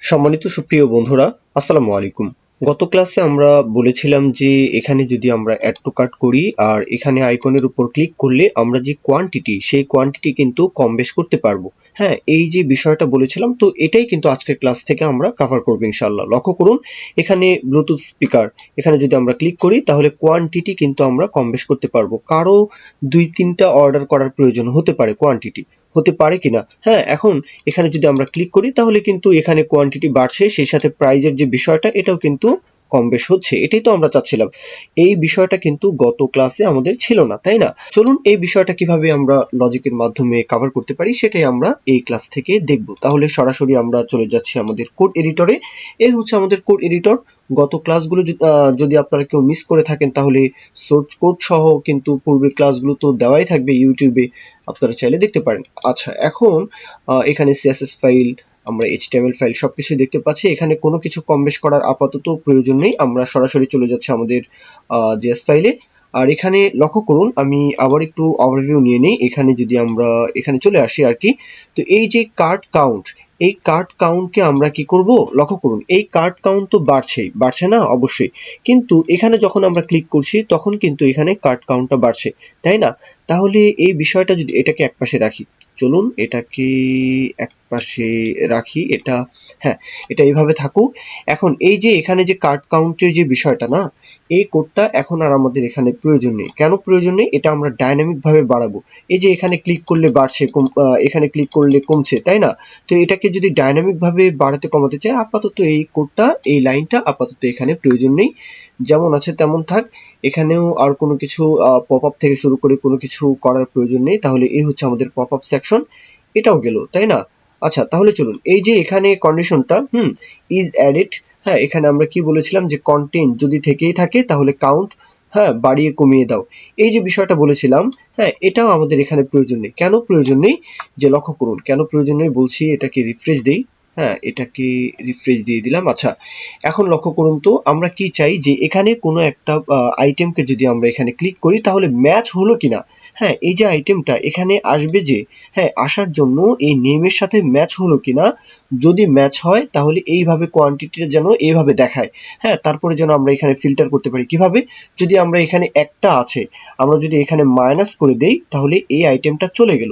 সম্মানিত সুপ্রিয় বন্ধুরা, আসসালামু আলাইকুম। গত ক্লাসে আমরা বলেছিলাম যে এখানে যদি আমরা অ্যাড টু কার্ট করি আর এখানে আইকনের উপর ক্লিক করলে আমরা যে কোয়ান্টিটি সেই কোয়ান্টিটি কিন্তু কম বেশ করতে পারবো। হ্যাঁ, এই যে বিষয়টা বলেছিলাম, তো এটাই কিন্তু আজকের ক্লাস থেকে আমরা কভার করবো ইনশাআল্লাহ। লক্ষ্য করুন, এখানে ব্লুটুথ স্পিকার, এখানে যদি আমরা ক্লিক করি তাহলে কোয়ান্টিটি কিন্তু আমরা কম বেশ করতে পারবো। কারো 2-3টা অর্ডার করার প্রয়োজন হতে পারে, কোয়ান্টিটি হতে পারে কিনা। হ্যাঁ, এখন এখানে যদি আমরা ক্লিক করি তাহলে কিন্তু এখানে কোয়ান্টিটি বাড়ছে, সেই সাথে প্রাইজের যে বিষয়টা এটাও কিন্তু কম বেশ হচ্ছে। এটাই তো আমরা চাচ্ছিলাম। এই বিষয়টা কিন্তু গত ক্লাসে আমাদের ছিল না, তাই না? চলুন এই বিষয়টা কিভাবে আমরা লজিকের মাধ্যমে কভার করতে পারি সেটাই আমরা এই ক্লাস থেকে দেখব। তাহলে সরাসরি আমরা চলে যাচ্ছি আমাদের কোড এডিটরে। এই হচ্ছে আমাদের কোড এডিটর। গত ক্লাসগুলো যদি আপনারা কেউ মিস করে থাকেন তাহলে সোর্স কোড সহ কিন্তু পূর্বের ক্লাসগুলো তো দেওয়াই থাকবে ইউটিউবে, আপনারা চাইলে দেখতে পারেন। আচ্ছা, এখন এখানে সিএসএস ফাইল, আমরা এইচটিএমএল ফাইল সবকিছু দেখতে পাচ্ছি। এখানে কোনো কিছু কম বেশ করার আপাতত প্রয়োজন নেই, আমরা সরাসরি চলে যাচ্ছি আমাদের জেএস ফাইলে। আর এখানে লক্ষ্য করুন, আমি আবার একটু ওভারভিউ নিয়ে নিই। এখানে যদি আমরা এখানে চলে আসি আর কি, তো এই যে কার্ড কাউন্ট, এই কার্ড কাউন্টকে আমরা কি করব, লক্ষ্য করুন এই কার্ড কাউন্ট তো বাড়ছেই, বাড়ছে না অবশ্যই, কিন্তু এখানে যখন আমরা ক্লিক করছি তখন কিন্তু এখানে কার্ড কাউন্টটা বাড়ছে, তাই না? তাহলে এই বিষয়টা যদি এটাকে একপাশে রাখি, চলুন এটাকে একপাশে রাখি, এটা হ্যাঁ, এটা এইভাবে থাকুক। এখন এই যে এখানে যে কার্ড কাউন্টের যে বিষয়টা না, এই কোডটা এখন আর আমাদের এখানে প্রয়োজন নেই। কেন প্রয়োজন নেই? এটা আমরা ডাইনামিক ভাবে বাড়াবো। এই যে এখানে ক্লিক করলে বাড়ছে, এখানে ক্লিক করলে কমছে, তাই না? তো এটাকে যদি ডাইনামিক ভাবে বাড়াতে কমাতে চাই, আপাতত এই কোডটা, এই লাইনটা আপাতত এখানে প্রয়োজন নেই, যেমন আছে তেমন থাক। এখানেও আর কোনো কিছু পপ আপ থেকে শুরু করে কোনো কিছু করার প্রয়োজন নেই। তাহলে এই হচ্ছে আমাদের পপ আপ সেকশন, এটাও গেল, তাই না? আচ্ছা, তাহলে চলুন এই যে এখানে কন্ডিশনটা ইজ অ্যাডেড। হ্যাঁ, এখানে আমরা কি বলেছিলাম যে কন্টেন্ট যদি থেকেই থাকে তাহলে কাউন্ট, হ্যাঁ, বাড়িয়ে কমিয়ে দাও। এই যে বিষয়টা বলেছিলাম, হ্যাঁ, এটাও আমাদের এখানে প্রয়োজন নেই। কেন প্রয়োজন নেই? যে লক্ষ্য করুন কেন প্রয়োজন নেই বলছি, এটাকে রিফ্রেশ দেই। হ্যাঁ, এটাকে রিফ্রেশ দিয়ে দিলাম। আচ্ছা, এখন লক্ষ্য করুন তো আমরা কি চাই, যে এখানে কোনো একটা আইটেমকে যদি আমরা এখানে ক্লিক করি তাহলে ম্যাচ হলো কিনা। হ্যাঁ, এই যে আইটেমটা এখানে আসবে, যে হ্যাঁ আসার জন্য এই নেমের সাথে ম্যাচ হলো কিনা। যদি ম্যাচ হয় তাহলে এইভাবে কোয়ান্টিটিটা যেন এইভাবে দেখায়। হ্যাঁ, তারপরে যেন আমরা এখানে ফিল্টার করতে পারি কিভাবে, যদি আমরা এখানে একটা আছে, আমরা যদি এখানে মাইনাস করে দেই তাহলে এই আইটেমটা চলে গেল,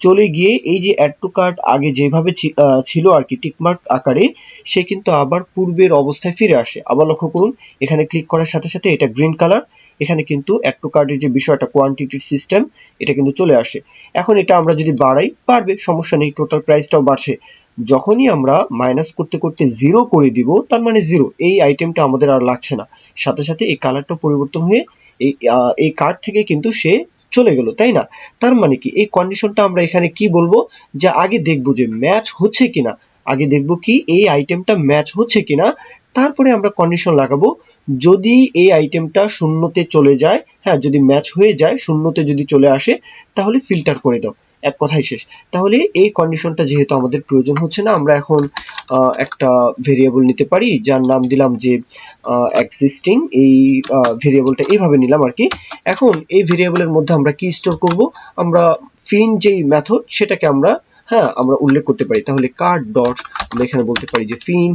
চলে গিয়ে এই যে অ্যাড টু কার্ট আগে যেভাবে ছিল আর কি টিকমার্ক আকারে, সে কিন্তু আবার পূর্বের অবস্থায় ফিরে আসে। আবার লক্ষ্য করুন, এখানে ক্লিক করার সাথে সাথে এটা গ্রিন কালার, এখানে কিন্তু অ্যাড টু কার্টের যে বিষয়টা কোয়ান্টিটির সিস্টেম, এটা কিন্তু চলে আসে। এখন এটা আমরা যদি বাড়াই, বাড়বে, সমস্যা নেই, টোটাল প্রাইসটাও বাড়ছে। যখনই আমরা মাইনাস করতে করতে জিরো করে দিব, তার মানে জিরো, এই আইটেমটা আমাদের আর লাগছে না, সাথে সাথে এই কালারটা পরিবর্তন হয়ে এই কার্ড থেকে কিন্তু সে চলে গেল, তাই না? তার মানে কি, এই কন্ডিশনটা আমরা এখানে কি বলবো, যে আগে দেখবো যে ম্যাচ হচ্ছে কিনা, আগে দেখবো কি এই আইটেমটা ম্যাচ হচ্ছে কিনা, তারপরে আমরা কন্ডিশন লাগাবো। যদি এই আইটেমটা শূন্যতে চলে যায়, হ্যাঁ, যদি ম্যাচ হয়ে যায়, শূন্যতে যদি চলে আসে, তাহলে ফিল্টার করে দাও, এক কথাই শেষ। তাহলে এই কন্ডিশনটা যেহেতু আমাদের প্রয়োজন হচ্ছে না, আমরা এখন একটা ভেরিয়েবল নিতে পারি যার নাম দিলাম যে এক্সিস্টিং। এই ভেরিয়েবলটা এইভাবে নিলাম আর কি। এখন এই ভেরিয়েবলের মধ্যে আমরা কি স্টোর করব, আমরা ফিন যেই মেথড সেটাকে আমরা, হ্যাঁ, আমরা উল্লেখ করতে পারি। তাহলে কার্ড ডট, আমরা এখানে বলতে পারি যে ফিন,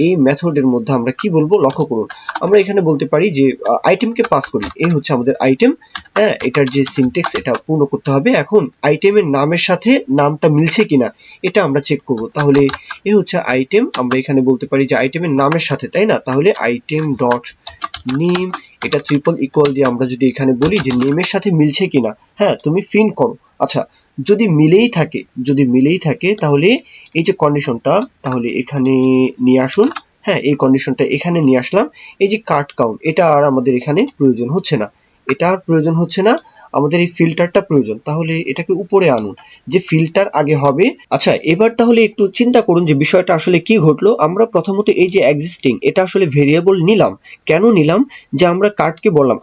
এই মেথডের মধ্যে আমরা কি বলবো, লক্ষ্য করুন, আমরা এখানে বলতে পারি যে আইটেমকে পাস করি, এই হচ্ছে আমাদের আইটেম। হ্যাঁ, এটার যে সিনট্যাক্স এটা পূর্ণ করতে হবে। এখন আইটেমের নামের সাথে নামটা মিলছে কিনা এটা আমরা চেক করব। তাহলে এই হচ্ছে আইটেম, আমরা এখানে বলতে পারি যে আইটেমের নামের সাথে, তাই না? তাহলে আইটেম ডট নেম, এটা ট্রিপল ইকুয়াল দিয়ে আমরা যদি এখানে বলি যে নেমের সাথে মিলছে কিনা, হ্যাঁ, তুমি ফিন করো। আচ্ছা, যদি মিলেই থাকে, যদি মিলেই থাকে তাহলে এই যে কন্ডিশনটা, তাহলে এখানে নিয়ে আসুন। হ্যাঁ, এই কন্ডিশনটা এখানে নিয়ে আসলাম। এই যে কার্ড কাউন্ট, এটা আর আমাদের এখানে প্রয়োজন হচ্ছে না, এটা আর প্রয়োজন হচ্ছে না, আমাদের এই ফিল্টারটা প্রয়োজন। তাহলে এটাকে উপরে আনুন, যে ফিল্টার আগে হবে। আচ্ছা, এবার তাহলে একটু চিন্তা করুন যে বিষয়টা আসলে কি ঘটলো। আমরা প্রথমত এই যে এক্সিস্টিং, এটা আসলে ভেরিয়েবল নিলাম, কেন নিলাম, যে আমরা কার্ডকে বললাম,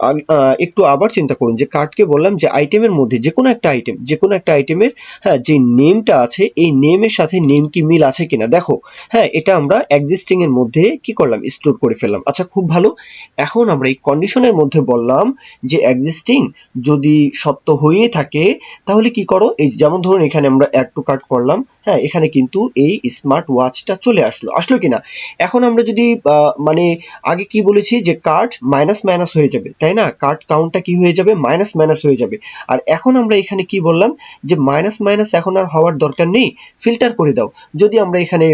একটু আবার চিন্তা করুন, যে কার্ডকে বললাম যে আইটেমের মধ্যে যে কোনো একটা আইটেম, যে কোনো একটা আইটেমের, হ্যাঁ, যে নেমটা আছে এই নেমের সাথে নেম কি মিল আছে কিনা দেখো। হ্যাঁ, এটা আমরা এক্সিস্টিং এর মধ্যে কি করলাম, স্টোর করে ফেললাম। আচ্ছা, খুব ভালো। এখন আমরা এই কন্ডিশনের মধ্যে বললাম যে এক্সিস্টিং যদি সত্য হয়ে থাকে তাহলে কি করো, এই যেমন ধরুন এখানে আমরা অ্যাড টু কার্ট করলাম, হ্যাঁ এখানে কিন্তু এই স্মার্ট ওয়াচটা চলে আসলো কিনা। এখন আমরা যদি মানে আগে কি বলেছি যে কার্ট মাইনাস মাইনাস হয়ে যাবে, তাই না, কার্ট কাউন্টটা কি হয়ে যাবে, মাইনাস মাইনাস হয়ে যাবে। আর এখন আমরা এখানে কি বললাম যে মাইনাস মাইনাস এখন আর হওয়ার দরকার নেই, ফিল্টার করে দাও। যদি আমরা এখানে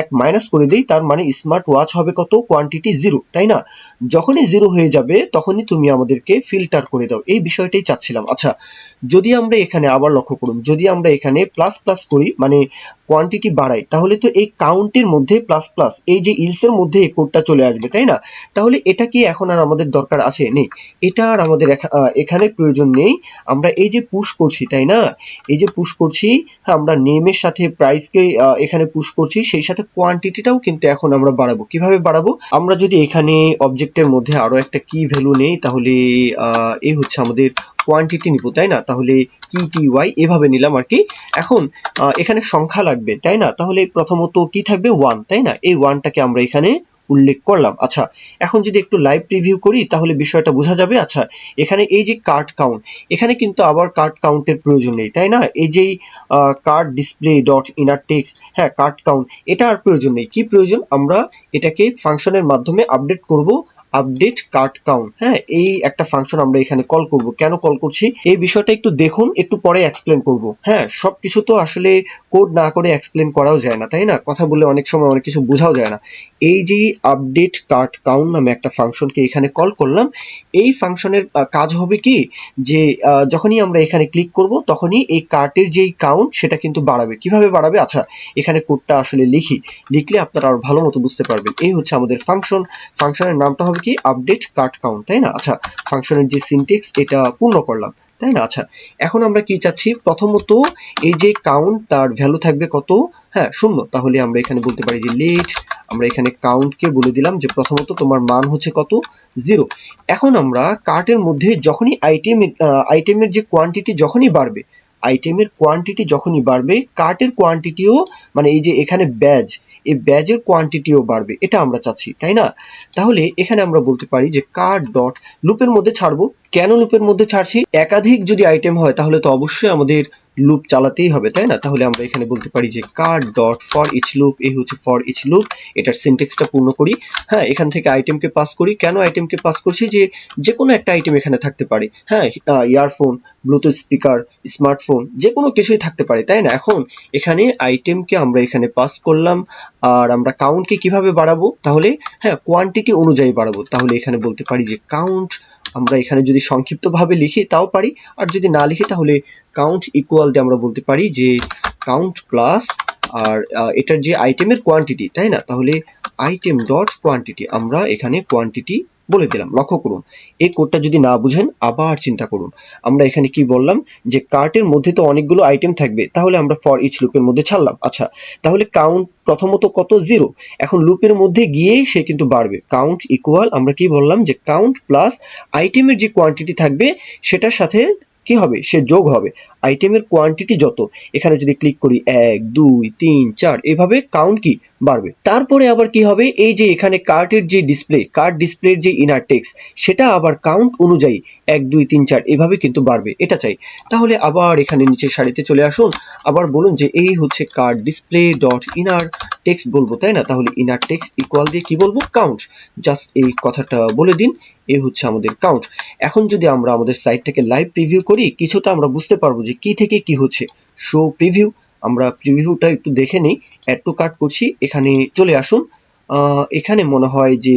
এক মাইনাস করে দিই তার মানে স্মার্ট ওয়াচ হবে কত, কোয়ান্টিটি 0, তাই না। যখনই 0 হয়ে যাবে তখনই তুমি আমাদেরকে ফিল্টার করে দাও, এই বিষয়টাই চাচ্ছিলাম। আচ্ছা, যদি আমরা এখানে আবার লক্ষ্য করুন, যদি আমরা এখানে প্লাস প্লাস করি মানে কোয়ান্টিটি বাড়াই, তাহলে তো এই কাউন্টের মধ্যে প্লাস প্লাস এই যে ইলসের মধ্যে এই কোডটা চলে আসবে, তাই না। তাহলে এটা কি এখন আর আমাদের দরকার আছে, নেই, এটা আর আমাদের এখানে প্রয়োজন নেই। আমরা এই যে পুশ করছি, তাই না, এই যে পুশ করছি, হ্যাঁ আমরা নেমের সাথে প্রাইসকে এখানে পুশ করছি, সেই সাথে কোয়ান্টিটিটাও কিন্তু এখন আমরা বাড়াবো। কিভাবে বাড়াবো, আমরা যদি এখানে অবজেক্টের মধ্যে আরো একটা কি ভ্যালু নেই, তাহলে এই হচ্ছে আমাদের কোয়ান্টিটি নিব, তাই না, তাহলে কি টি ওয়াই এভাবে নিলাম আর কি। এখন এখানে সংখ্যা লাগবে, তাই না, তাহলে প্রথমত কি থাকবে, 1, তাই না, এই 1টাকে আমরা এখানে উল্লেখ করলাম। আচ্ছা, এখন যদি একটু লাইভ প্রিভিউ করি তাহলে বিষয়টা বোঝা যাবে। আচ্ছা, এখানে এই যে কার্ড কাউন্ট, এখানে কিন্তু আবার কার্ড কাউন্টের প্রয়োজন নেই, তাই না, এই যে card display dot inner text, হ্যাঁ কার্ড কাউন্ট, এটা আর প্রয়োজন নেই। কি প্রয়োজন, আমরা এটাকে ফাংশনের মাধ্যমে আপডেট করব, আপডেট কার্ড কাউন্ট, হ্যাঁ এই একটা ফাংশন আমরা এখানে কল করব। কেন কল করছি এই বিষয়টা একটু দেখুন, একটু পরে এক্সপ্লেন করব। হ্যাঁ সবকিছু তো আসলে কোড না করে এক্সপ্লেন করাও যায় না, তাই না, কথা বলে অনেক সময় অনেক কিছু বোঝাও যায় না। এই যে আপডেট কার্ড কাউন্ট নামে একটা ফাংশনকে এখানে কল করলাম, এই ফাংশনের কাজ হবে কি, যে যখনই আমরা এখানে ক্লিক করব তখনই এই কার্টের যেই কাউন্ট সেটা কিন্তু বাড়াবে। কিভাবে বাড়াবে, আচ্ছা এখানে কোডটা আসলে লিখলে আপনারা আরো ভালো মতো বুঝতে পারবেন। এই হচ্ছে আমাদের ফাংশন, ফাংশনের নামটা হবে কি, আপডেট কার্ট কাউন্ট, তাই না। আচ্ছা, ফাংশনের যে সিনট্যাক্স এটা পূর্ণ করলাম, তাই না। আচ্ছা, এখন আমরা কি চাচ্ছি, প্রথমত এই যে কাউন্ট তার ভ্যালু থাকবে কত, হ্যাঁ 0, তাহলে আমরা এখানে বলতে পারি যে লেট, আমরা এখানে কাউন্টকে বলে দিলাম যে প্রথমত তোমার মান হচ্ছে কত, 0। এখন আমরা কার্টের মধ্যে যখনই আইটেমের যে কোয়ান্টিটি যখনই বাড়বে, আইটেমের কোয়ান্টিটি যখনই বাড়বে কার্টের কোয়ান্টিটিও, মানে এই যে এখানে ব্যাজ, এই ব্যাজের কোয়ান্টিটিও বাড়বে, এটা আমরা চাচ্ছি, তাই না। তাহলে এখানে আমরা বলতে পারি যে কার্ট ডট লুপের মধ্যে ছাড়বো। কেন লুপের মধ্যে ছাড়ছি, একাধিক যদি আইটেম হয় তাহলে তো অবশ্যই আমাদের লুপ চালাতেই হবে, তাই না। তাহলে আমরা এখানে বলতে পারি যে cart dot for each loop, এই হচ্ছে ফর ইচ লুপ, এটার সিনট্যাক্সটা পূর্ণ করি। হ্যাঁ এখান থেকে আইটেমকে পাস করি, কেন আইটেমকে পাস করছি, যে কোনো একটা আইটেম এখানে থাকতে পারে, হ্যাঁ ইয়ারফোন, ব্লুটুথ স্পিকার, স্মার্টফোন, যে কোনো কিছুই থাকতে পারে, তাই না। এখন এখানে আইটেমকে আমরা এখানে পাস করলাম, আর আমরা কাউন্টকে কিভাবে বাড়াবো, তাহলে হ্যাঁ কোয়ান্টিটি অনুযায়ী বাড়াবো। তাহলে এখানে বলতে পারি যে কাউন্ট, আমরা এখানে যদি সংক্ষিপ্তভাবে লিখি তাও পারি, আর যদি না লিখি তাহলে কাউন্ট ইকুয়াল দিয়ে আমরা বলতে পারি যে কাউন্ট প্লাস, আর এটার যে আইটেমের কোয়ান্টিটি, তাই না, তাহলে আইটেম ডট কোয়ান্টিটি, আমরা এখানে কোয়ান্টিটি বলে দিলাম। লক্ষ্য করুন, এই কোডটা যদি না বুঝেন আবার চিন্তা করুন, আমরা এখানে কি বললাম যে কার্টের মধ্যে তো অনেকগুলো আইটেম থাকবে, তাহলে আমরা ফর ইচ লুপের মধ্যে ছাড়লাম। আচ্ছা, তাহলে কাউন্ট প্রথমত কত, 0, এখন লুপের মধ্যে গিয়ে সে কিন্তু বাড়বে। কাউন্ট ইকুয়াল, আমরা কি বললাম যে কাউন্ট প্লাস আইটেমের যে কোয়ান্টিটি থাকবে সেটার সাথে কি হবে, সে যোগ হবে আইটেমের কোয়ান্টিটি যত। এখানে যদি ক্লিক করি 1 2 3 4, এভাবে কাউন্ট কি বাড়বে। তারপরে আবার কি হবে, এই যে এখানে কার্টের যে ডিসপ্লে, কার্ট ডিসপ্লের যে ইনার টেক্সট, সেটা আবার কাউন্ট অনুযায়ী 1 2 3 4 এভাবে কিন্তু বাড়বে, এটা চাই। তাহলে আবার এখানে নিচের সারিতে চলে আসুন, আবার বলুন যে এই হচ্ছে cart display dot inner text বলবো, তাই না, তাহলে ইনার টেক্সট ইকুয়াল দিয়ে কি বলবো, কাউন্ট, জাস্ট এই কথাটা বলে দিন, এই হচ্ছে আমাদের কাউন্ট। এখন যদি আমরা আমাদের সাইটটাকে লাইভ প্রিভিউ করি কিছুটা আমরা বুঝতে পারবো যে কি থেকে কি হচ্ছে। শো প্রিভিউ, আমরা প্রিভিউটা একটু দেখে নিই। অ্যাড টু কার্ট করছি, এখানে চলে আসুন। এখানে মনে হয় যে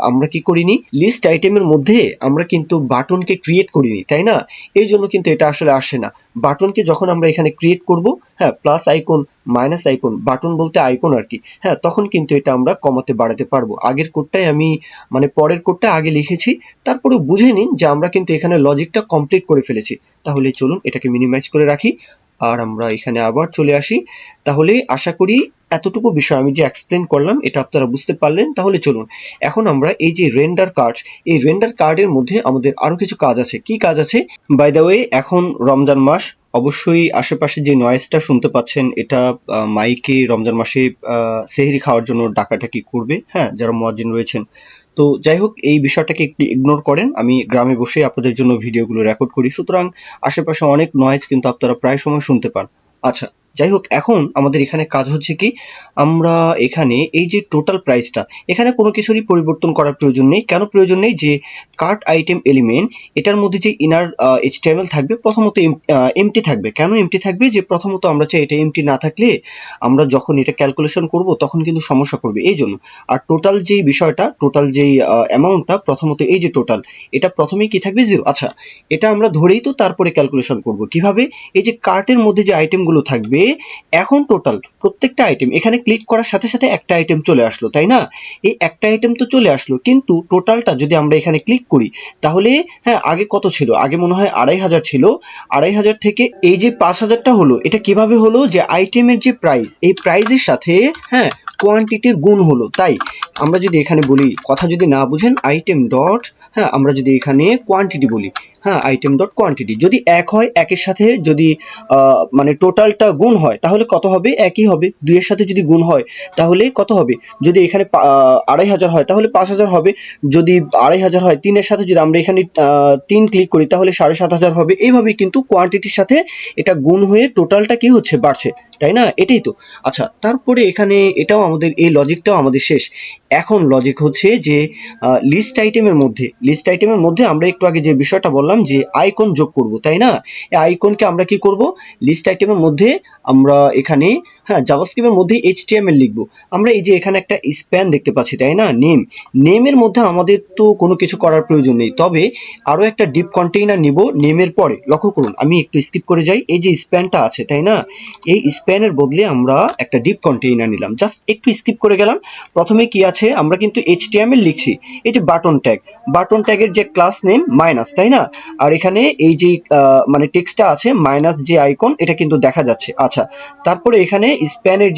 আমরা কি করিনি, লিস্ট আইটেমের মধ্যে আমরা কিন্তু বাটনকে ক্রিয়েট করিনি, তাই না, এই জন্য কিন্তু এটা আসলে আসে না। বাটনকে যখন আমরা এখানে ক্রিয়েট করব, হ্যাঁ plus icon minus icon, button বলতে আইকন আর কি, হ্যাঁ তখন কিন্তু এটা আমরা কমাতে বাড়াতে পারবো। আগের কোডটাই আমি, মানে পরের কোডটা আগে লিখেছি, তারপরে বুঝে নিন যে আমরা কিন্তু এখানে লজিকটা কমপ্লিট করে ফেলেছি। তাহলে চলুন এটাকে মিনিমাইজ করে রাখি, আর আমরা এখানে আবার চলে আসি। তাহলে আশা করি এতটুকু বিষয় আমি যে এক্সপ্লেন করলাম এটা আপনারা বুঝতে পারলেন। তাহলে চলুন এখন আমরা এই যে রেন্ডার কার্ড, এই রেন্ডার কার্ডের মধ্যে আমাদের আরো কিছু কাজ আছে। কি কাজ আছে, বাই দ্য ওয়ে এখন রমজান মাস, অবশ্যই আশেপাশে যে নয়েজটা শুনতে পাচ্ছেন এটা মাইকে রমজান মাসে সেহরি খাওয়ার জন্য ডাকাডাকি করবে, হ্যাঁ যারা মুয়াজ্জিন রয়েছেন। তো যাই হোক, এই বিষয়টাকে একটু ইগনোর করেন, আমি গ্রামে বসে আপনাদের জন্য ভিডিওগুলো রেকর্ড করি, সুতরাং আশেপাশে অনেক নয়েজ কিন্তু আপনারা প্রায় সময় শুনতে পান। আচ্ছা, যাই হোক, এখন আমাদের এখানে কাজ হচ্ছে কি, আমরা এখানে এই যে টোটাল প্রাইসটা, এখানে কোনো কিছুরই পরিবর্তন করার প্রয়োজন নেই। কেন প্রয়োজন নেই? যে কার্ট আইটেম এলিমেন্ট, এটার মধ্যে যে ইনার এইচটিএমএল থাকবে প্রথমত এমটি থাকবে। কেন এমটি থাকবে? যে প্রথমত আমরা চাই এটা এমটি না থাকলে আমরা যখন এটা ক্যালকুলেশন করব তখন কিন্তু সমস্যা করবে, এই জন্য। আর টোটাল যেই বিষয়টা, টোটাল যেই অ্যামাউন্টটা, প্রথমত এই যে টোটাল, এটা প্রথমেই কি থাকবে? 0। আচ্ছা, এটা আমরা ধরেই তো তারপরে ক্যালকুলেশন করব কিভাবে? এই যে কার্টের মধ্যে যে আইটেমগুলো থাকবে, এখন টোটাল প্রত্যেকটা আইটেম, এখানে ক্লিক করার সাথে সাথে একটা আইটেম চলে আসলো, তাই না? এই একটা আইটেম তো চলে আসলো, কিন্তু টোটালটা যদি আমরা এখানে ক্লিক করি তাহলে, হ্যাঁ, আগে কত ছিল? আগে মনে হয় 2500 ছিল। 2500 থেকে এই যে 5000টা হলো, এটা কিভাবে হলো? যে আইটেমের যে প্রাইস, এই প্রাইসের সাথে, হ্যাঁ, কোয়ান্টিটির গুণ হলো। তাই আমরা যদি এখানে বলি, কথা যদি না বুঝেন, আইটেম ডট, হ্যাঁ, আমরা যদি এখানে কোয়ান্টিটি বলি, হ্যাঁ, আইটেম ডট কোয়ান্টিটি, যদি এক হয়, একের সাথে যদি মানে টোটালটা গুণ হয় তাহলে কত হবে? একই হবে। 2 এর সাথে যদি গুণ হয় তাহলে কত হবে? যদি এখানে 2500 হয় তাহলে 5000 হবে। যদি 2500 হয়, 3 এর সাথে যদি আমরা এখানে 3 ক্লিক করি তাহলে 7500 হবে। এইভাবেই কিন্তু কোয়ান্টিটির সাথে এটা গুণ হয়ে টোটালটা কি হচ্ছে? বাড়ছে, তাই না? এটাই তো। আচ্ছা, তারপরে এখানে এটাও আমাদের, এই লজিকটাও আমাদের শেষ। এখন লজিক হচ্ছে যে লিস্ট আইটেমের মধ্যে আমরা একটু আগে যে বিষয়টা বললাম যে আইকন যোগ করব, তাই না? এই আইকনকে আমরা কি করব? লিস্ট আইটেমের মধ্যে আমরা এখানে, হ্যাঁ, জাভাস্ক্রিপ্টের মধ্যে এইচটিএমএল লিখব। আমরা এই যে এখানে একটা স্প্যান দেখতে পাচ্ছি, তাই না? নেমের মধ্যে আমাদের তো কোনো কিছু করার প্রয়োজন নেই, তবে আরো একটা ডিপ কন্টেইনার নিব নেমের পরে। লক্ষ্য করুন, আমি একটু স্কিপ করে যাই। এই যে স্প্যানটা আছে, তাই না? এই স্প্যানের বদলে আমরা একটা ডিপ কন্টেইনার নিলাম, জাস্ট একটু স্কিপ করে গেলাম। প্রথমে কি আছে? আমরা কিন্তু এইচটিএমএল লিখছি। এই যে বাটন ট্যাগের যে ক্লাস নেম মাইনাস, তাই না? আর এখানে এই যে মানে টেক্সটটা আছে, মাইনাস যে আইকন, এটা কিন্তু দেখা যাচ্ছে। আচ্ছা, তারপরে এখানে স্প্যানের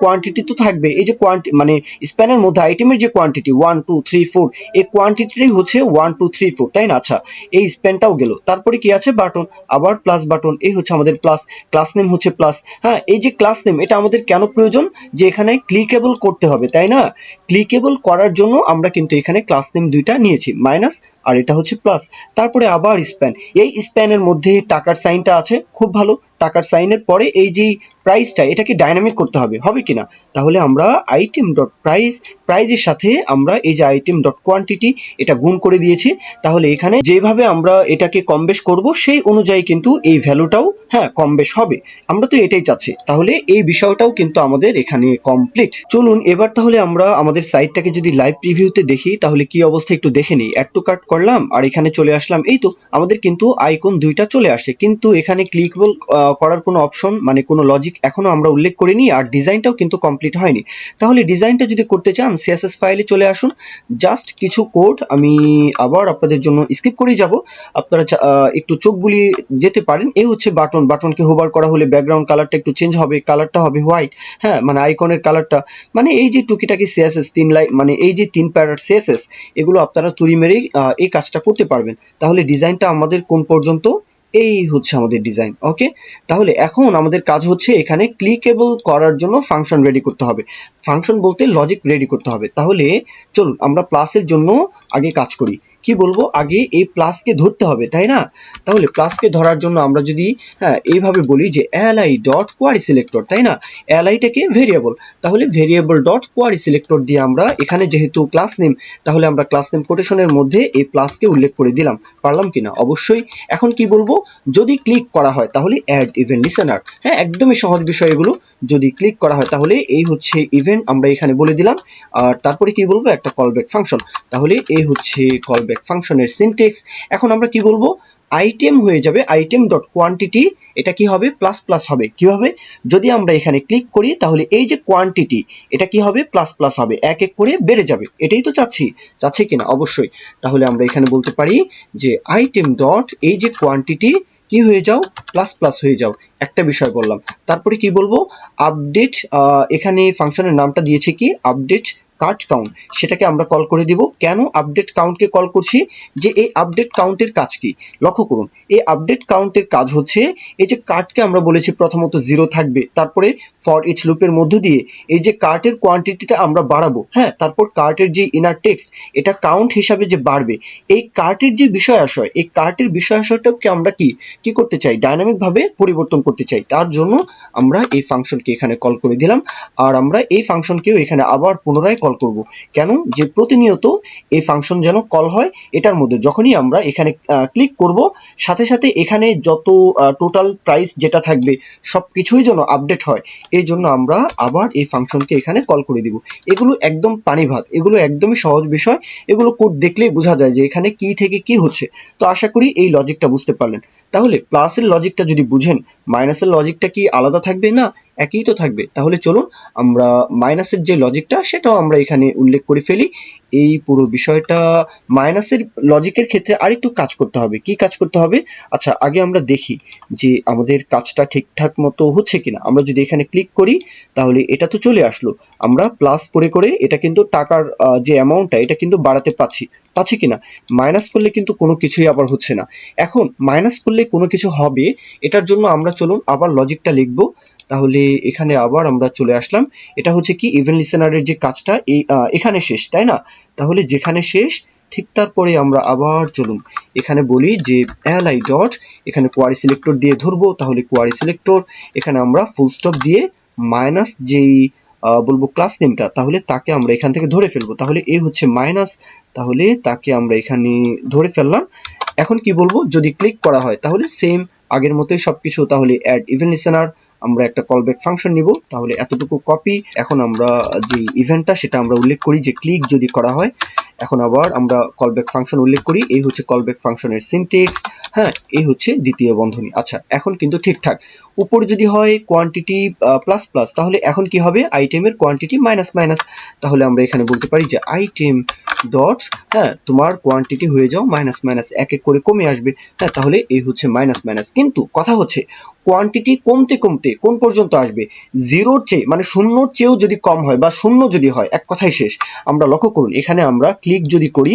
কোয়ান্টিটি তো থাকবে। এই যে মানে স্প্যানের মধ্যে আইটেমের যে কোয়ান্টিটি 1 2 3 4, এই কোয়ান্টিটিটাই হচ্ছে 1 2 3 4, তাই না? আচ্ছা, এই স্প্যানটাও গেল। তারপরে কি আছে? বাটন, আবার প্লাস বাটন, এই হচ্ছে আমাদের প্লাস, ক্লাস নেম হচ্ছে প্লাস। হ্যাঁ, এই যে ক্লাস নেম, এটা আমাদের কেন প্রয়োজন? যে এখানে ক্লিকেবল করতে হবে, তাই না? ক্লিকেবল করার জন্য আমরা কিন্তু এখানে ক্লাস নেম দুইটা নিয়েছি, মাইনাস আর এটা হচ্ছে প্লাস। তারপরে আবার স্প্যান, এই স্প্যানের মধ্যে টাকার সাইনটা আছে, খুব ভালো। টাকার সাইনের পরে এই যে প্রাইসটা, এটাকে ডাইনামিক করতে হবে, হবে কিনা? তাহলে আমরা আইটেম ডট প্রাইস, প্রাইজের সাথে আমরা এই যে আইটেম ডট কোয়ান্টিটি, এটা গুণ করে দিয়েছি। তাহলে এখানে যেভাবে আমরা এটাকে কম বেশ করব, সেই অনুযায়ী কিন্তু এই ভ্যালুটাও, হ্যাঁ, কম বেশ হবে। আমরা তো এটাই চাচ্ছি। তাহলে এই বিষয়টাও কিন্তু আমাদের এখানে কমপ্লিট। চলুন এবার তাহলে আমরা আমাদের সাইটটাকে যদি লাইভ প্রিভিউতে দেখি তাহলে কি অবস্থা একটু দেখে নিই। অ্যাড টু কার্ট করলাম আর এখানে চলে আসলাম। এই তো আমাদের কিন্তু আইকন দুইটা চলে আসে, কিন্তু এখানে ক্লিকেবল করার কোনো অপশন, মানে কোনো লজিক এখনো আমরা উল্লেখ করিনি, আর ডিজাইনটাও কিন্তু কমপ্লিট হয়নি। তাহলে ডিজাইনটা যদি করতে চান, সিএসএস ফাইলে চলে আসুন। জাস্ট কিছু কোড আমি আবার আপনাদের জন্য স্কিপ করেই যাব, আপনারা একটু চোখ বুলিয়ে যেতে পারেন। এই হচ্ছে বাটনকে হোভার করা হলে ব্যাকগ্রাউন্ড কালারটা একটু চেঞ্জ হবে, কালারটা হবে হোয়াইট, হ্যাঁ, মানে আইকনের কালারটা, মানে এই যে টুকিটাকি সিএসএস 3 লাইন, মানে এই যে 3 প্যারার সিএসএস, এগুলো আপনারা তুড়ি মেরেই এই কাজটা করতে পারবেন। তাহলে ডিজাইনটা আমাদের কোন পর্যন্ত? এই হচ্ছে আমাদের ডিজাইন। ওকে, তাহলে এখন আমাদের কাজ হচ্ছে এখানে ক্লিকেবল করার জন্য ফাংশন রেডি করতে হবে। ফাংশন বলতে লজিক রেডি করতে হবে। তাহলে চলুন আমরা প্লাসের জন্য আগে কাজ করি। কি বলবো? আগে এই প্লাসকে ধরতে হবে, তাই না? তাহলে প্লাসকে ধরার জন্য আমরা যদি, হ্যাঁ, এইভাবে বলি যে li ডট কোয়ারি সিলেক্টর, তাই না? liটাকে ভেরিয়েবল, তাহলে ভেরিয়েবল ডট কোয়ারি সিলেক্টর দিয়ে আমরা এখানে যেহেতু ক্লাস নেম, তাহলে আমরা ক্লাস নেম কোটেশনের মধ্যে এই প্লাসকে উল্লেখ করে দিলাম। পারলাম কিনা? অবশ্যই। এখন কি বলবো? যদি ক্লিক করা হয় তাহলে অ্যাড ইভেন্ট লিসেনার, হ্যাঁ, একদমই সহজ বিষয় এগুলো। যদি ক্লিক করা হয় তাহলে এই হচ্ছে ইভেন্ট, আমরা এখানে বলে দিলাম। আর তারপরে কি বলবো? একটা কলব্যাক ফাংশন। তাহলে এই হচ্ছে কলব্যাক ফাংশনের সিনট্যাক্স। এখন আমরা কি বলবো? আইটেম হয়ে যাবে আইটেম ডট কোয়ান্টিটি, এটা কি হবে? প্লাস প্লাস হবে। কিভাবে? যদি আমরা এখানে ক্লিক করি তাহলে এই যে কোয়ান্টিটি, এটা কি হবে? প্লাস প্লাস হবে, এক এক করে বেড়ে যাবে। এটাই তো চাচ্ছি কিনা? অবশ্যই। তাহলে আমরা এখানে বলতে পারি যে আইটেম ডট এই যে কোয়ান্টিটি কি হয়ে যাও? প্লাস প্লাস হয়ে যাও। একটা বিষয় বললাম। তারপরে কি বলবো? আপডেট, এখানে ফাংশনের নামটা দিয়েছে কি? আপডেট কার্ট কাউন্ট সেটাকে আমরা কল করে দিব। কেন আপডেট কাউন্টকে কল করছি, যে এই আপডেট কাউন্টের কাজ কি লক্ষ্য করুন। এই আপডেট কাউন্টের কাজ হচ্ছে এই যে কার্টকে আমরা বলেছি প্রথমত 0 থাকবে, তারপরে ফর ইচ লুপের মধ্য দিয়ে এই যে কার্টের কোয়ান্টিটিটা আমরা বাড়াবো, হ্যাঁ, তারপর কার্টের যে ইনার টেক্সট এটা কাউন্ট হিসাবে যে বাড়বে, এই কার্টের যে বিষয় আশয়, এই কার্টের বিষয় আশয়টাকে আমরা কি করতে চাই, ডাইনামিক ভাবে পরিবর্তন করতে চাই। তার জন্য আমরা এই ফাংশনকে এখানে কল করে দিলাম, আর আমরা এই ফাংশনকেও এখানে আবার পুনরায় কল করব। কেন, যে প্রতিনিয়ত এই ফাংশন যেন কল হয়, এটার মধ্যে যখনই আমরা এখানে ক্লিক করব সাথে সাথে এখানে যত টোটাল প্রাইস যেটা থাকবে সবকিছুই যেন আপডেট হয়, এই জন্য আমরা আবার এই ফাংশনকে এখানে কল করে দিব। এগুলো একদম পানি ভাত, এগুলো একদমই সহজ বিষয়, এগুলো কোড দেখলেই বোঝা যায় যে এখানে কি থেকে কি হচ্ছে। তো আশা করি এই লজিকটা বুঝতে পারলেন। তাহলে প্লাসের লজিকটা যদি বুঝেন, মাইনাসের লজিকটা কি আলাদা থাকবে? না, একই তো থাকবে। তাহলে চলুন আমরা মাইনাসের যে লজিকটা সেটাও আমরা এখানে উল্লেখ করে ফেলি। এই পুরো বিষয়টা মাইনাসের লজিকের ক্ষেত্রে আরেকটু কাজ করতে হবে। কি কাজ করতে হবে? আচ্ছা, আগে আমরা দেখি যে আমাদের কাজটা ঠিকঠাক মতো হচ্ছে কিনা। আমরা যদি এখানে ক্লিক করি তাহলে এটা তো চলে আসলো, আমরা প্লাস করে করে এটা কিন্তু টাকার যে অ্যামাউন্টটা এটা কিন্তু বাড়াতে পাচ্ছি কিনা। মাইনাস করলে কিন্তু কোনো কিছুই আবার হচ্ছে না। এখন মাইনাস করলে কোনো কিছু হবে, এটার জন্য আমরা চলুন আবার লজিকটা লিখবো। তাহলে এখানে আবার আমরা চলে আসলাম। এটা হচ্ছে কি, ইভেন লিসেনারের যে কাজটা এখানে শেষ, তাই না? তাহলে যেখানে শেষ ঠিক তারপরে আমরা আবার চলুন এখানে বলি যে li ডট, এখানে কোয়ারি সিলেক্টর দিয়ে ধরবো, তাহলে কোয়ারি সিলেক্টর এখানে আমরা ফুল স্টপ দিয়ে মাইনাস যেই বলবো ক্লাস নেমটা, তাহলে তাকে আমরা এখান থেকে ধরে ফেলবো। তাহলে এই হচ্ছে মাইনাস, তাহলে তাকে আমরা এখানে ধরে ফেললাম। এখন কি বলবো, যদি ক্লিক করা হয় তাহলে সেম আগের মতোই সবকিছু। তাহলে অ্যাড ইভেন লিসেনার, আমরা একটা কলব্যাক ফাংশন নিব, তাহলে এতটুকু কপি। এখন আমরা যে ইভেন্টটা সেটা আমরা উল্লেখ করি যে ক্লিক যদি করা হয়। এখন আবার আমরা কলব্যাক ফাংশন উল্লেখ করি, এই হচ্ছে কলব্যাক ফাংশনের সিনট্যাক্স, হ্যাঁ, এই হচ্ছে দ্বিতীয় বন্ধনী। আচ্ছা, এখন কিন্তু ঠিকঠাক। উপরে যদি হয় কোয়ান্টিটি প্লাস প্লাস, তাহলে এখন কি হবে, আইটেমের কোয়ান্টিটি মাইনাস মাইনাস। তাহলে আমরা এখানে বলতে পারি যে আইটেম ডট, হ্যাঁ, তোমার কোয়ান্টিটি হয়ে যাও মাইনাস মাইনাস, এক এক করে কমে আসবে। হ্যাঁ, তাহলে এই হচ্ছে মাইনাস মাইনাস। কিন্তু কথা হচ্ছে কোয়ান্টিটি কমতে কমতে কোন পর্যন্ত আসবে, জিরোর চেয়ে মানে শূন্যর চেয়েও যদি কম হয় বা শূন্য যদি হয়, এক কথাই শেষ। আমরা লক্ষ্য করুন এখানে আমরা ক্লিক যদি করি,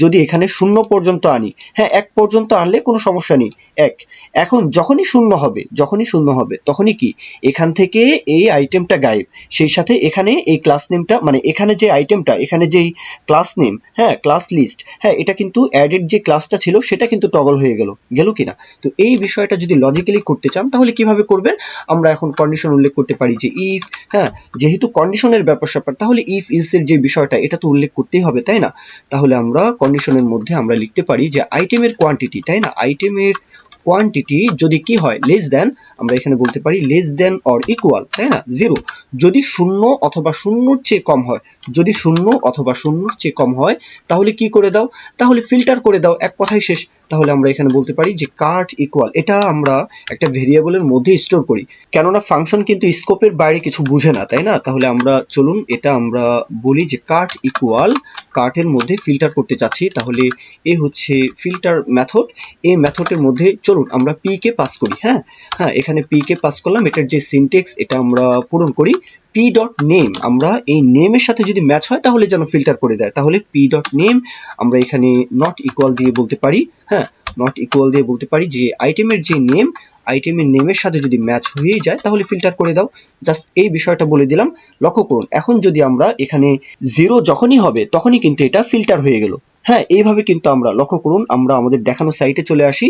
যদি এখানে শূন্য পর্যন্ত আনি, হ্যাঁ, এক পর্যন্ত আনলে কোনো সমস্যা নেই, এক। এখন যখনই শূন্য হবে তখনই কি, এখান থেকে এই আইটেমটা গায়েব, সেই সাথে এখানে এই ক্লাস নেমটা, মানে এখানে যে আইটেমটা, এখানে যেই ক্লাস নেম, হ্যাঁ, ক্লাস লিস্ট, হ্যাঁ, এটা কিন্তু অ্যাডেড যে ক্লাসটা ছিল সেটা কিন্তু টগল হয়ে গেল কিনা। তো এই বিষয়টা যদি লজিক্যালি করতে চান তাহলে কিভাবে করবেন, আমরা এখন কন্ডিশন উল্লেখ করতে পারি যে ইফ, হ্যাঁ, যেহেতু কন্ডিশনের ব্যাপার স্যাপার, তাহলে ইফ ইলসের যে বিষয়টা এটা তো উল্লেখ করতেই হবে, তাই না? তাহলে আমরা কন্ডিশনের মধ্যে আমরা লিখতে পারি যে আইটেমের কোয়ান্টিটি, তাই না, আইটেমের কোয়ান্টিটি যদি কি হয়, লেস দেন, আমরা এখানে বলতে পারি লেস দেন অর ইকুয়াল, তাই না, 0। যদি শূন্য অথবা শূন্যর চেয়ে কম হয়, যদি শূন্য অথবা শূন্যর চেয়ে কম হয় তাহলে কি করে দাও, তাহলে ফিল্টার করে দাও, এক কথাই শেষ। তাহলে আমরা এখানে বলতে পারি যে কার্ট ইকুয়াল, এটা আমরা একটা ভেরিয়েবলের মধ্যে স্টোর করি, কেননা ফাংশন কিন্তু স্কোপের বাইরে কিছু বুঝে না, তাই না? তাহলে আমরা চলুন এটা আমরা বলি যে কার্ট ইকুয়াল, কার্টের মধ্যে ফিল্টার করতে চাচ্ছি, তাহলে এই হচ্ছে ফিল্টার মেথড। এই মেথডের মধ্যে চলুন আমরা পি কে পাস করি, হ্যাঁ হ্যাঁ, এখানে পি কে পাস করলাম, এটার যে সিনট্যাক্স এটা আমরা পূরণ করি। পি ডট নেম, আমরা এই নেমের সাথে যদি ম্যাচ হয় তাহলে যেন ফিল্টার করে দেয়, তাহলে পি ডট নেম আমরা এখানে নট ইকুয়াল দিয়ে বলতে পারি, হ্যাঁ, নট ইকুয়াল দিয়ে বলতে পারি যে আইটেমের যে নেম, আইটেমের নেমের সাথে যদি ম্যাচ হয়ে যায় তাহলে ফিল্টার করে দাও। জাস্ট এই বিষয়টা বলে দিলাম। লক্ষ্য করুন এখন যদি আমরা এখানে 0 যখনই হবে তখনই কিন্তু এটা ফিল্টার হয়ে গেল। হ্যাঁ, এইভাবে কিন্তু আমরা, লক্ষ্য করুন আমরা আমাদের দেখানো সাইটে চলে আসি,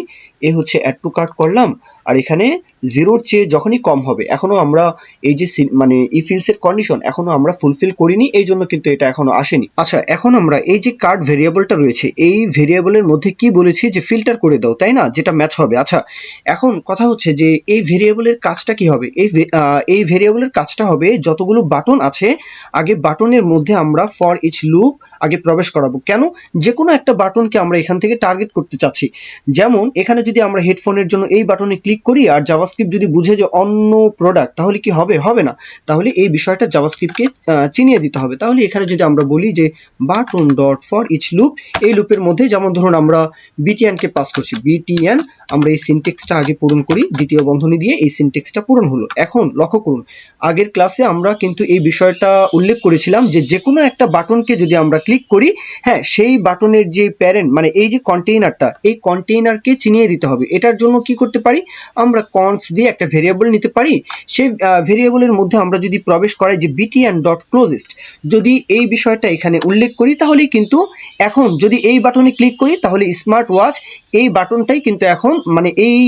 এ হচ্ছে অ্যাড টু কার্ট করলাম, আর এখানে 0-র চেয়ে যখনই কম হবে, এখনো আমরা এই যে মানে ইফ ইলস এর কন্ডিশন এখনো আমরা ফুলফিল করিনি, এই জন্য কিন্তু এটা এখনো আসেনি। আচ্ছা, এখন আমরা এই যে কার্ট ভেরিয়েবলটা রয়েছে, এই ভেরিয়েবলের মধ্যে কি বলেছি যে ফিল্টার করে দাও, তাই না, যেটা ম্যাচ হবে। আচ্ছা, এখন কথা হচ্ছে যে এই ভেরিয়েবলের কাজটা কি হবে, এই ভেরিয়েবলের কাজটা হবে যতগুলো বাটন আছে আগে বাটনের মধ্যে আমরা ফর ইচ লুপ আগে প্রবেশ করাবো। কেন, যে কোনো একটা বাটনকে আমরা এখান থেকে টার্গেট করতে চাচ্ছি। যেমন এখানে যদি আমরা হেডফোনের জন্য এই বাটনে ক্লিক করি আর জাভাস্ক্রিপ্ট যদি বুঝে যে অন্য প্রোডাক্ট, তাহলে কি হবে, হবে না। তাহলে এই বিষয়টা জাভাস্ক্রিপ্টকে চিনিয়ে দিতে হবে। তাহলে এখানে যদি আমরা বলি যে button dot for each loop, এই লুপের মধ্যে যেমন ধরুন আমরা বিটিএন কে পাস করছি, বিটিএন আমরা এই সিনট্যাক্সটা আগে পূরণ করি, দ্বিতীয় বন্ধনী দিয়ে এই সিনট্যাক্সটা পূরণ হলো। এখন লক্ষ্য করুন, আগের ক্লাসে আমরা কিন্তু এই বিষয়টা উল্লেখ করেছিলাম যে যে কোনো একটা বাটনকে যদি আমরা ক্লিক করি, হ্যাঁ, সেই বাটনের যে প্যারেন্ট মানে এই যে কন্টেইনারটা, এই কন্টেইনারকে চিনিয়ে দিতে হবে। এটার জন্য কি করতে পারি, আমরা কনস দিয়ে একটা ভেরিয়েবল নিতে পারি। সেই ভেরিয়েবলের মধ্যে আমরা যদি প্রবেশ করাই যে btn ডট ক্লোজেস্ট, যদি এই বিষয়টা এখানে উল্লেখ করি তাহলেই কিন্তু এখন যদি এই বাটনে ক্লিক করি তাহলে স্মার্ট ওয়াচ এই বাটনটাই কিন্তু এখন মানে এই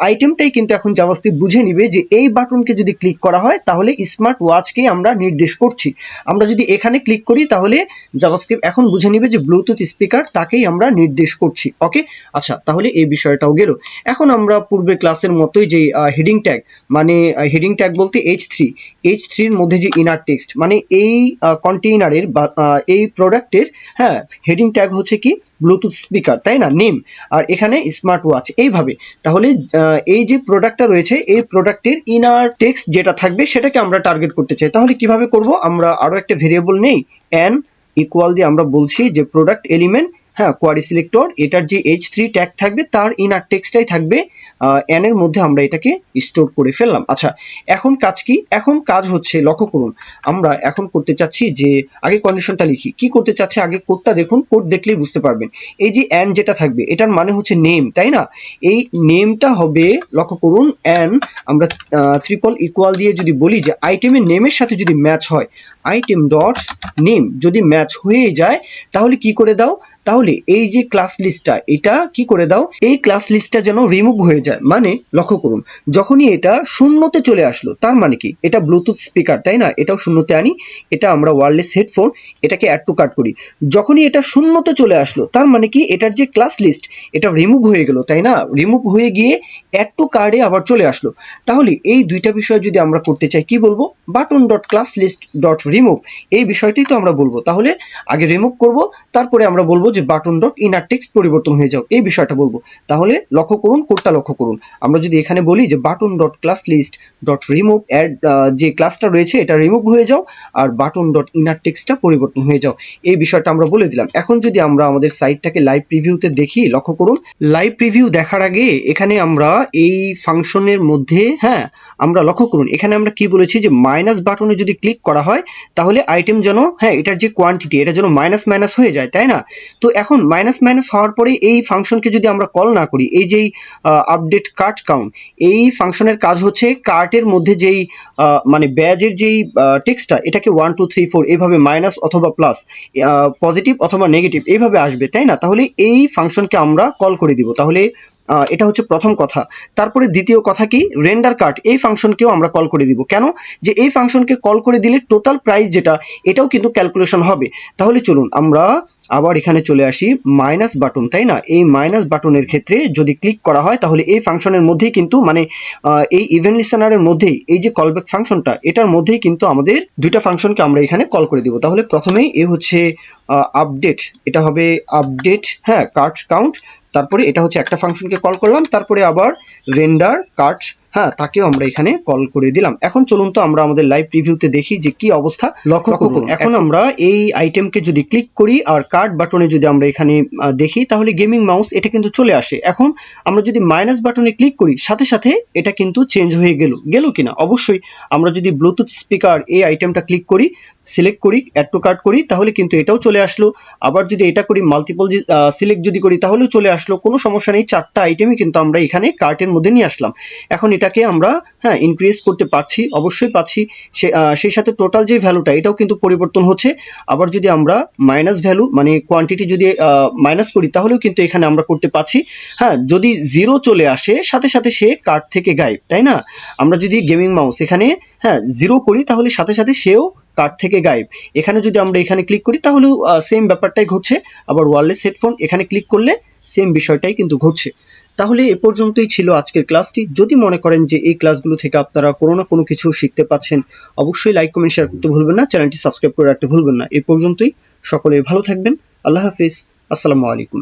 আইটেমটাই কিন্তু এখন জাভাস্ক্রিপ্ট বুঝে নিবে যে এই বাটনকে যদি ক্লিক করা হয় তাহলে স্মার্ট ওয়াচকে আমরা নির্দেশ করছি। আমরা যদি এখানে ক্লিক করি তাহলে জাভাস্ক্রিপ্ট এখন বুঝে নিবে যে ব্লুটুথ স্পিকার তাকেই আমরা নির্দেশ করছি। ওকে, আচ্ছা, তাহলে এই বিষয়টাও গেল। এখন আমরা পূর্বের ক্লাসের মতোই যে হেডিং ট্যাগ, মানে হেডিং ট্যাগ বলতে H3 এর মধ্যে যে ইনার টেক্সট মানে এই কন্টেইনারের বা এই প্রোডাক্টের, হ্যাঁ, হেডিং ট্যাগ হচ্ছে কি ব্লুটুথ স্পিকার, তাই না, নেম, আর এখানে স্মার্ট ওয়াচ, এইভাবে। তাহলে এই যে প্রোডাক্টটা রয়েছে এই প্রোডাক্টের ইনার টেক্সট যেটা থাকবে সেটাকে আমরা টার্গেট করতে চাই। তাহলে কিভাবে করব, আমরা আরো একটা ভেরিয়েবল নেই, n ইকুয়াল দিয়ে আমরা বলছি যে প্রোডাক্ট এলিমেন্ট, হ্যাঁ, কোয়ারি সিলেক্টর, এটার যে H3 ট্যাগ থাকবে তার ইনার টেক্সটটাই থাকবে n এর মধ্যে, আমরা এটাকে স্টোর করে ফেললাম। আচ্ছা, এখন কাজ কি, এখন কাজ হচ্ছে, লক্ষ্য করুন, আমরা এখন করতে চাচ্ছি যে আগে কন্ডিশনটা লিখি, কি করতে চাচ্ছি আগে কোডটা দেখুন, কোড দেখলেই বুঝতে পারবেন। এই যে n যেটা থাকবে এটার মানে হচ্ছে নেম, তাই না, এই নেমটা হবে, লক্ষ্য করুন, n আমরা ট্রিপল ইকুয়াল দিয়ে যদি বলি যে আইটেমের নেমের সাথে যদি ম্যাচ হয়, আইটেম ডট নেম যদি ম্যাচ হয়ে যায় তাহলে কি করে দাও, তাহলে এই যে ক্লাস লিস্টটা এটা কি করে দাও, এই ক্লাস লিস্টটা যেন রিমুভ হয়ে যায়। মানে লক্ষ্য করুন, যখনই এটা শূন্যতে চলে আসলো তার মানে কি এটা ব্লুটুথ স্পিকার, তাই না, এটাও শূন্যতে আনি, এটা আমরা ওয়্যারলেস হেডফোন, এটাকে অ্যাড টু কার্ট করি, যখনই এটা শূন্যতে চলে আসলো তার মানে কি এটার যে ক্লাস লিস্ট এটা রিমুভ হয়ে গেল, তাই না, রিমুভ হয়ে গিয়ে অ্যাড টু কার্ডে আবার চলে আসলো। তাহলে এই দুইটা বিষয় যদি আমরা করতে চাই কি বলবো, button dot class list dot remove, এই বিষয়টাই তো আমরা বলবো। তাহলে আগে রিমুভ করব, তারপরে আমরা বলবো যে বাটন ডট ইনার টেক্সট পরিবর্তন হয়ে যাও, এই বিষয়টা বলবো। তাহলে লক্ষ্য করুন, কোডটা লক্ষ্য করুন, আমরা যদি এখানে বলি যে button dot class list dot remove, add যে ক্লাসটা রয়েছে এটা রিমুভ হয়ে যাও, আর বাটন ডট ইনার টেক্সটটা পরিবর্তন হয়ে যাও, এই বিষয়টা আমরা বলে দিলাম। এখন যদি আমরা আমাদের সাইটটাকে লাইভ প্রিভিউতে দেখি, লক্ষ্য করুন, লাইভ প্রিভিউ দেখার আগে এখানে আমরা এই ফাংশনের মধ্যে, হ্যাঁ, আমরা লক্ষ্য করুন এখানে আমরা কি বলেছি যে মাইনাস বাটনে যদি ক্লিক করা হয় তাহলে আইটেম যেন, হ্যাঁ, এটার যে কোয়ান্টিটি এটা যেন মাইনাস মাইনাস হয়ে যায়, তাই না। তো এখন মাইনাস মাইনাস হওয়ার পরে এই ফাংশনকে যদি আমরা কল না করি, এই যেই আপডেট কার্ট কাউন্ট, এই ফাংশনের কাজ হচ্ছে কার্টের মধ্যে যেই মানে ব্যাজের যেই টেক্সটটা এটাকে 1 2 3 4 এইভাবে মাইনাস অথবা প্লাস, পজিটিভ অথবা নেগেটিভ এইভাবে আসবে, তাই না। তাহলে এই ফাংশনকে আমরা কল করে দিব। তাহলে এটা হচ্ছে প্রথম কথা। তারপরে দ্বিতীয় কথা কি, রেন্ডার কার্ট, এই ফাংশনকেও আমরা কল করে দিব। কেন, যে এই ফাংশনকে কল করে দিলে টোটাল প্রাইস যেটা এটাও কিন্তু ক্যালকুলেশন হবে। তাহলে চলুন আমরা আবার এখানে চলে আসি, মাইনাস বাটন, তাই না, এই মাইনাস বাটনের ক্ষেত্রে যদি ক্লিক করা হয় তাহলে এই ফাংশনের মধ্যেই কিন্তু মানে এই ইভেন্ট লিসেনারের মধ্যেই এই যে কলব্যাক ফাংশনটা এটার মধ্যেই কিন্তু আমাদের দুইটা ফাংশনকে আমরা এখানে কল করে দিব। তাহলে প্রথমেই এ হচ্ছে আপডেট, এটা হবে আপডেট, হ্যাঁ, কার্ট কাউন্ট, তারপরে এটা হচ্ছে একটা ফাংশনকে কল করলাম, তারপরে আবার রেন্ডার কার্ট, হ্যাঁ, তাকেও আমরা এখানে কল করে দিলাম। এখন চলুন তো আমরা আমাদের লাইভ প্রিভিউতে দেখি যে কি অবস্থা। লক্ষ্য করুন, এখন আমরা এই আইটেমকে যদি ক্লিক করি আর কার্ট বাটনে যদি আমরা এখানে দেখি তাহলে গেমিং মাউস এটা কিন্তু চলে আসে। এখন আমরা যদি মাইনাস বাটনে ক্লিক করি সাথে সাথে এটা কিন্তু চেঞ্জ হয়ে গেল কিনা, অবশ্যই। আমরা যদি ব্লুটুথ স্পিকার এই আইটেমটা ক্লিক করি, সিলেক্ট করি, অ্যাড টু কার্ট করি, তাহলে কিন্তু এটাও চলে আসলো। আবার যদি এটা করি, মাল্টিপল সিলেক্ট যদি করি তাহলেও চলে আসলো, কোনো সমস্যা নেই, চারটা আইটেমই কিন্তু আমরা এখানে কার্টের মধ্যে নিয়ে আসলাম। এখন এটাকে আমরা, হ্যাঁ, ইনক্রিজ করতে পারছি, অবশ্যই পাচ্ছি, সেই সাথে টোটাল যে ভ্যালুটা এটাও কিন্তু পরিবর্তন হচ্ছে। আবার যদি আমরা মাইনাস ভ্যালু মানে কোয়ান্টিটি যদি মাইনাস করি তাহলেও কিন্তু এখানে আমরা করতে পারছি। হ্যাঁ, যদি জিরো চলে আসে সাথে সাথে সে কার্ট থেকে গায়েব, তাই না। আমরা যদি গেমিং মাউস এখানে, হ্যাঁ, জিরো করি তাহলে সাথে সাথে সেও কার্ট থেকে গায়েব। এখানে যদি আমরা এখানে ক্লিক করি তাহলেও সেম ব্যাপারটাই ঘটছে। আবার ওয়্যারলেস হেডফোন এখানে ক্লিক করলে সেম বিষয়টাই কিন্তু ঘটছে। তাহলে এ পর্যন্তই ছিল আজকের ক্লাসটি। যদি মনে করেন যে এই ক্লাসগুলো থেকে আপনারা কোনো না কোনো কিছু শিখতে পাচ্ছেন, অবশ্যই লাইক কমেন্ট শেয়ার করতে ভুলবেন না, চ্যানেলটি সাবস্ক্রাইব করে রাখতে ভুলবেন না। এ পর্যন্তই, সকলে ভালো থাকবেন, আল্লাহ হাফিজ, আসসালামু আলাইকুম।